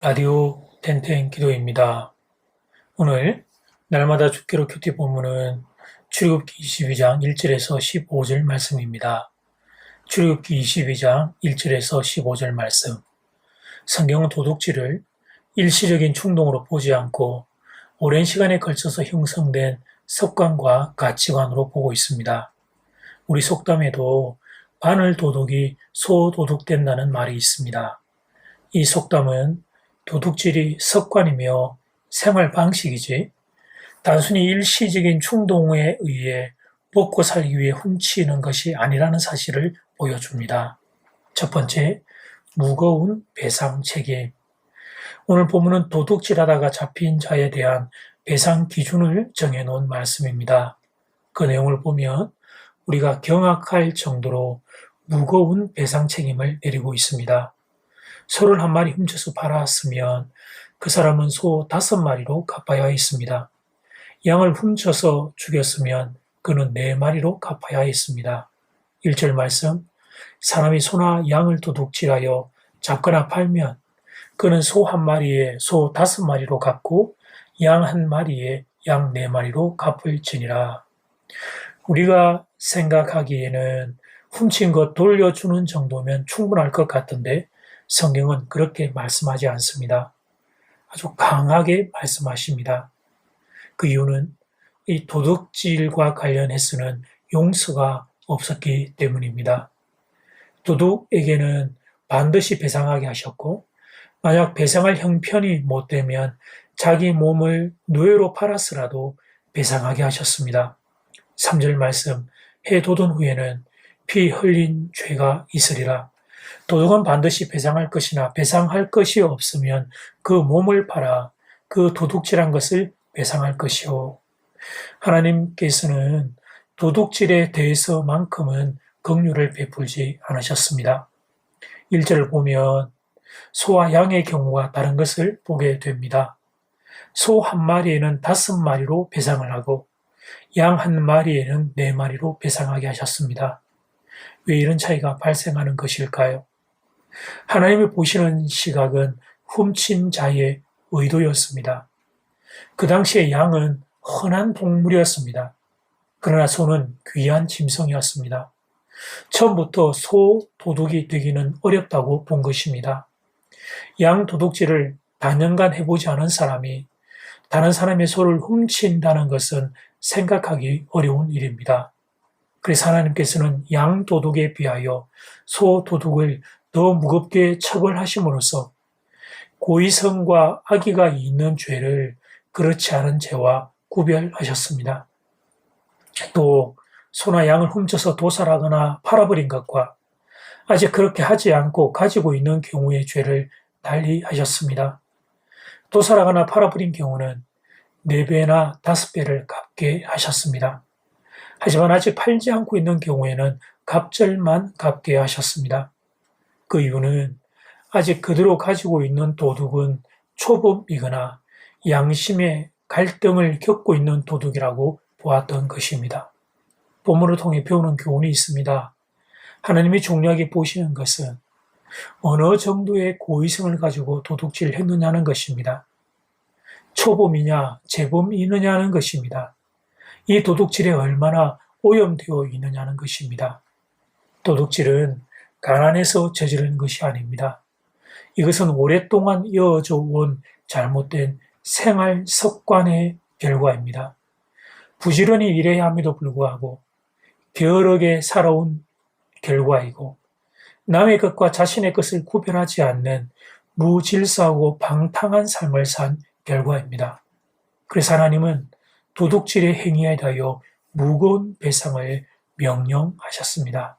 라디오 텐텐 기도입니다. 오늘 날마다 주기로 큐티 본문은 출애굽기 22장 1절에서 15절 말씀입니다. 출애굽기 22장 1절에서 15절 말씀. 성경은 도둑질을 일시적인 충동으로 보지 않고 오랜 시간에 걸쳐서 형성된 습관과 가치관으로 보고 있습니다. 우리 속담에도 바늘 도둑이 소 도둑된다는 말이 있습니다. 이 속담은 도둑질이 습관이며 생활 방식이지 단순히 일시적인 충동에 의해 먹고 살기 위해 훔치는 것이 아니라는 사실을 보여줍니다. 첫 번째, 무거운 배상 책임. 오늘 본문은 도둑질하다가 잡힌 자에 대한 배상 기준을 정해놓은 말씀입니다. 그 내용을 보면 우리가 경악할 정도로 무거운 배상 책임을 내리고 있습니다. 소를 한 마리 훔쳐서 팔았으면 그 사람은 소 5마리로 갚아야 했습니다. 양을 훔쳐서 죽였으면 그는 4마리로 갚아야 했습니다. 1절 말씀, 사람이 소나 양을 도둑질하여 잡거나 팔면 그는 소 1마리에 소 5마리로 갚고 양 1마리에 양 4마리로 갚을지니라. 우리가 생각하기에는 훔친 것 돌려주는 정도면 충분할 것 같은데 성경은 그렇게 말씀하지 않습니다. 아주 강하게 말씀하십니다. 그 이유는 이 도둑질과 관련해서는 용서가 없었기 때문입니다. 도둑에게는 반드시 배상하게 하셨고 만약 배상할 형편이 못 되면 자기 몸을 노예로 팔았으라도 배상하게 하셨습니다. 3절 말씀, 해 돋은 후에는 피 흘린 죄가 있으리라. 도둑은 반드시 배상할 것이나 배상할 것이 없으면 그 몸을 팔아 그 도둑질한 것을 배상할 것이요. 하나님께서는 도둑질에 대해서만큼은 긍휼을 베풀지 않으셨습니다. 1절을 보면 소와 양의 경우가 다른 것을 보게 됩니다. 소 1마리에는 5마리로 배상을 하고 양 1마리에는 4마리로 배상하게 하셨습니다. 왜 이런 차이가 발생하는 것일까요? 하나님이 보시는 시각은 훔친 자의 의도였습니다. 그 당시에 양은 흔한 동물이었습니다. 그러나 소는 귀한 짐승이었습니다. 처음부터 소 도둑이 되기는 어렵다고 본 것입니다. 양 도둑질을 단연간 해보지 않은 사람이 다른 사람의 소를 훔친다는 것은 생각하기 어려운 일입니다. 그래서 하나님께서는 양 도둑에 비하여 소 도둑을 더 무겁게 처벌하심으로써 고의성과 악의가 있는 죄를 그렇지 않은 죄와 구별하셨습니다. 또 소나 양을 훔쳐서 도살하거나 팔아버린 것과 아직 그렇게 하지 않고 가지고 있는 경우의 죄를 달리 하셨습니다. 도살하거나 팔아버린 경우는 4배나 5배를 갚게 하셨습니다. 하지만 아직 팔지 않고 있는 경우에는 갑절만 갚게 하셨습니다. 그 이유는 아직 그대로 가지고 있는 도둑은 초범이거나 양심의 갈등을 겪고 있는 도둑이라고 보았던 것입니다. 본문을 통해 배우는 교훈이 있습니다. 하나님이 중요하게 보시는 것은 어느 정도의 고의성을 가지고 도둑질을 했느냐는 것입니다. 초범이냐 재범이느냐는 것입니다. 이 도둑질에 얼마나 오염되어 있느냐는 것입니다. 도둑질은 가난해서 저지르는 것이 아닙니다. 이것은 오랫동안 이어져 온 잘못된 생활 습관의 결과입니다. 부지런히 일해야 함에도 불구하고 게으르게 살아온 결과이고 남의 것과 자신의 것을 구별하지 않는 무질서하고 방탕한 삶을 산 결과입니다. 그래서 하나님은 도둑질의 행위에 대하여 무거운 배상을 명령하셨습니다.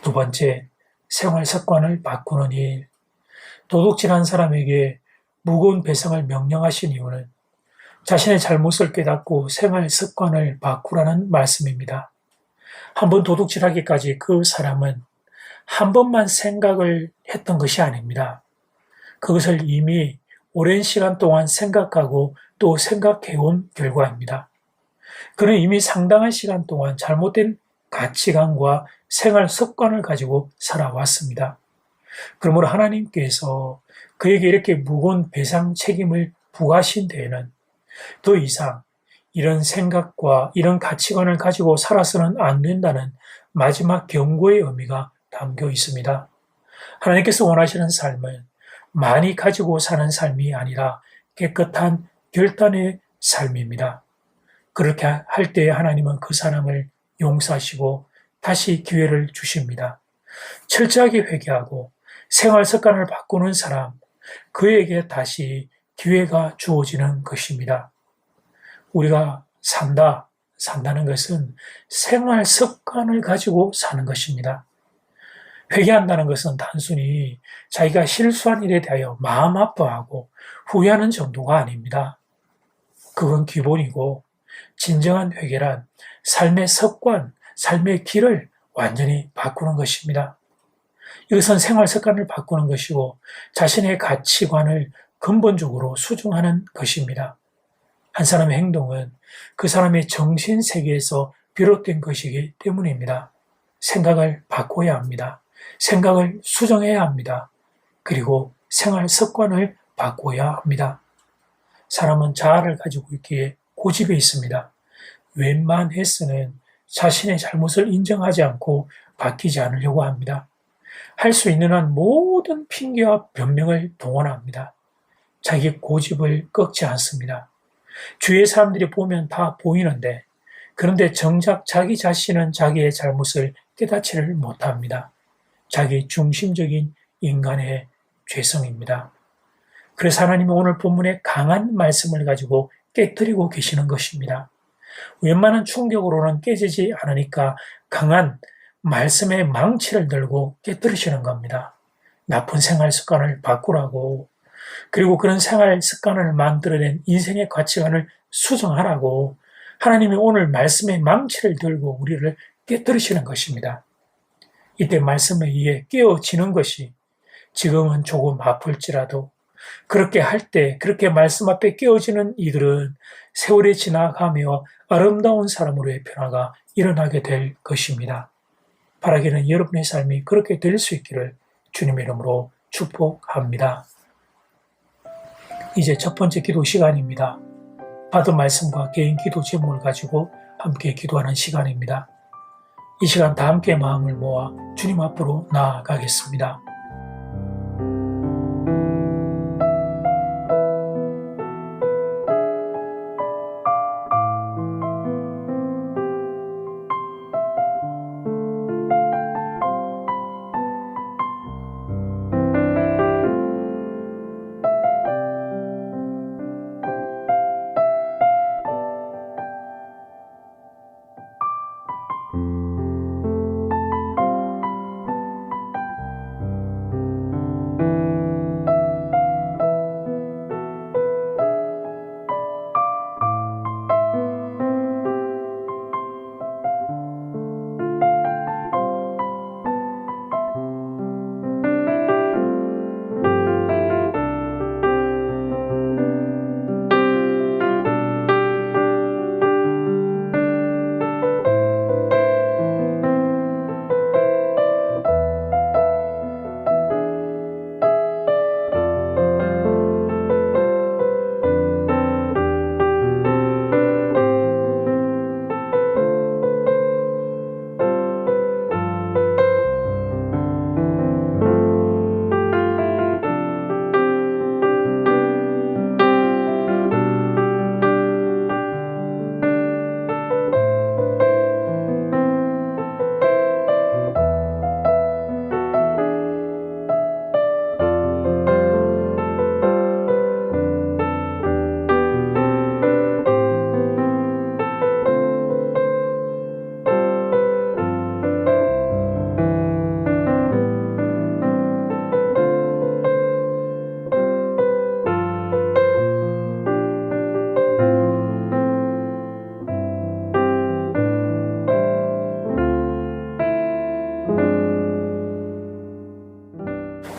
두 번째, 생활 습관을 바꾸는 일. 도둑질한 사람에게 무거운 배상을 명령하신 이유는 자신의 잘못을 깨닫고 생활 습관을 바꾸라는 말씀입니다. 한번 도둑질하기까지 그 사람은 한 번만 생각을 했던 것이 아닙니다. 그것을 이미 오랜 시간 동안 생각하고 또 생각해온 결과입니다. 그는 이미 상당한 시간 동안 잘못된 가치관과 생활 습관을 가지고 살아왔습니다. 그러므로 하나님께서 그에게 이렇게 무거운 배상 책임을 부과하신 데에는 더 이상 이런 생각과 이런 가치관을 가지고 살아서는 안 된다는 마지막 경고의 의미가 담겨 있습니다. 하나님께서 원하시는 삶은 많이 가지고 사는 삶이 아니라 깨끗한 결단의 삶입니다. 그렇게 할 때 하나님은 그 사람을 용서하시고 다시 기회를 주십니다. 철저하게 회개하고 생활 습관을 바꾸는 사람, 그에게 다시 기회가 주어지는 것입니다. 우리가 산다는 것은 생활 습관을 가지고 사는 것입니다. 회개한다는 것은 단순히 자기가 실수한 일에 대하여 마음 아파하고 후회하는 정도가 아닙니다. 그건 기본이고, 진정한 회개란 삶의 습관, 삶의 길을 완전히 바꾸는 것입니다. 이것은 생활 습관을 바꾸는 것이고 자신의 가치관을 근본적으로 수정하는 것입니다. 한 사람의 행동은 그 사람의 정신 세계에서 비롯된 것이기 때문입니다. 생각을 바꿔야 합니다. 생각을 수정해야 합니다. 그리고 생활 습관을 바꿔야 합니다. 사람은 자아를 가지고 있기에 고집이 있습니다. 웬만해서는 자신의 잘못을 인정하지 않고 바뀌지 않으려고 합니다. 할 수 있는 한 모든 핑계와 변명을 동원합니다. 자기 고집을 꺾지 않습니다. 주위의 사람들이 보면 다 보이는데, 그런데 정작 자기 자신은 자기의 잘못을 깨닫지를 못합니다. 자기 중심적인 인간의 죄성입니다. 그래서 하나님은 오늘 본문에 강한 말씀을 가지고 깨뜨리고 계시는 것입니다. 웬만한 충격으로는 깨지지 않으니까 강한 말씀의 망치를 들고 깨뜨리시는 겁니다. 나쁜 생활 습관을 바꾸라고, 그리고 그런 생활 습관을 만들어낸 인생의 가치관을 수정하라고 하나님이 오늘 말씀의 망치를 들고 우리를 깨뜨리시는 것입니다. 이때 말씀에 의해 깨어지는 것이 지금은 조금 아플지라도, 그렇게 할 때, 그렇게 말씀 앞에 깨어지는 이들은 세월이 지나가며 아름다운 사람으로의 변화가 일어나게 될 것입니다. 바라기는 여러분의 삶이 그렇게 될 수 있기를 주님의 이름으로 축복합니다. 이제 첫 번째 기도 시간입니다. 받은 말씀과 개인 기도 제목을 가지고 함께 기도하는 시간입니다. 이 시간 다 함께 마음을 모아 주님 앞으로 나아가겠습니다.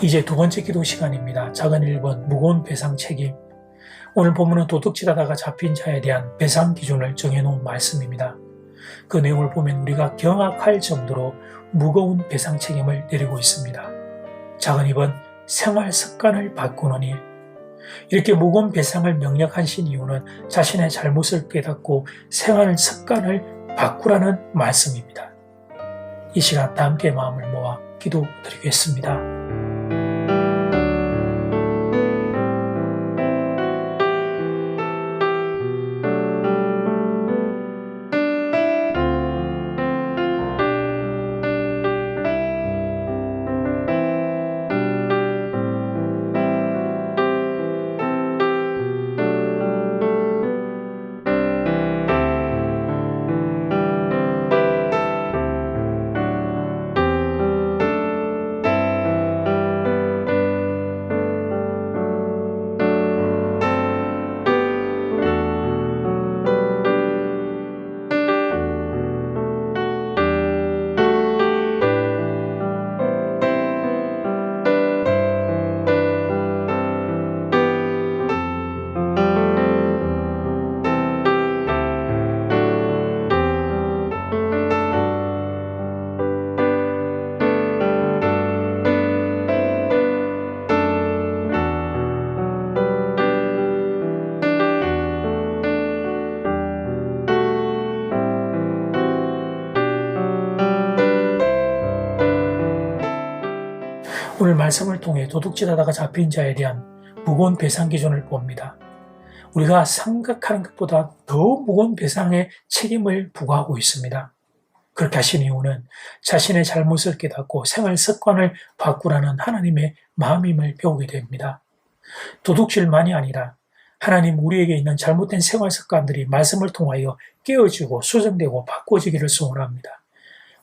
이제 두 번째 기도 시간입니다. 작은 1번 무거운 배상 책임. 오늘 본문은 도둑질하다가 잡힌 자에 대한 배상 기준을 정해놓은 말씀입니다. 그 내용을 보면 우리가 경악할 정도로 무거운 배상 책임을 내리고 있습니다. 작은 2번 생활 습관을 바꾸는 일. 이렇게 무거운 배상을 명령하신 이유는 자신의 잘못을 깨닫고 생활 습관을 바꾸라는 말씀입니다. 이 시간 다 함께 마음을 모아 기도드리겠습니다. 오늘 말씀을 통해 도둑질하다가 잡힌 자에 대한 무거운 배상 기준을 봅니다. 우리가 생각하는 것보다 더 무거운 배상의 책임을 부과하고 있습니다. 그렇게 하신 이유는 자신의 잘못을 깨닫고 생활 습관을 바꾸라는 하나님의 마음임을 배우게 됩니다. 도둑질만이 아니라 하나님 우리에게 있는 잘못된 생활 습관들이 말씀을 통하여 깨어지고 수정되고 바꿔지기를 소원합니다.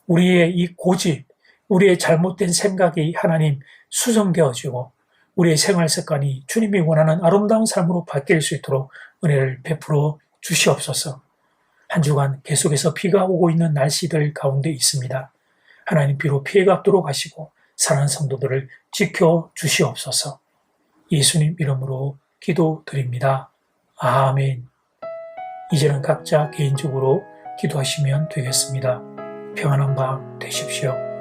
우리의 이 고집, 우리의 잘못된 생각이 하나님 수정되어지고 우리의 생활 습관이 주님이 원하는 아름다운 삶으로 바뀔 수 있도록 은혜를 베풀어 주시옵소서. 한 주간 계속해서 비가 오고 있는 날씨들 가운데 있습니다. 하나님 비로 피해가 없도록 하시고 사랑하는 성도들을 지켜 주시옵소서. 예수님 이름으로 기도드립니다. 아멘. 이제는 각자 개인적으로 기도하시면 되겠습니다. 평안한 밤 되십시오.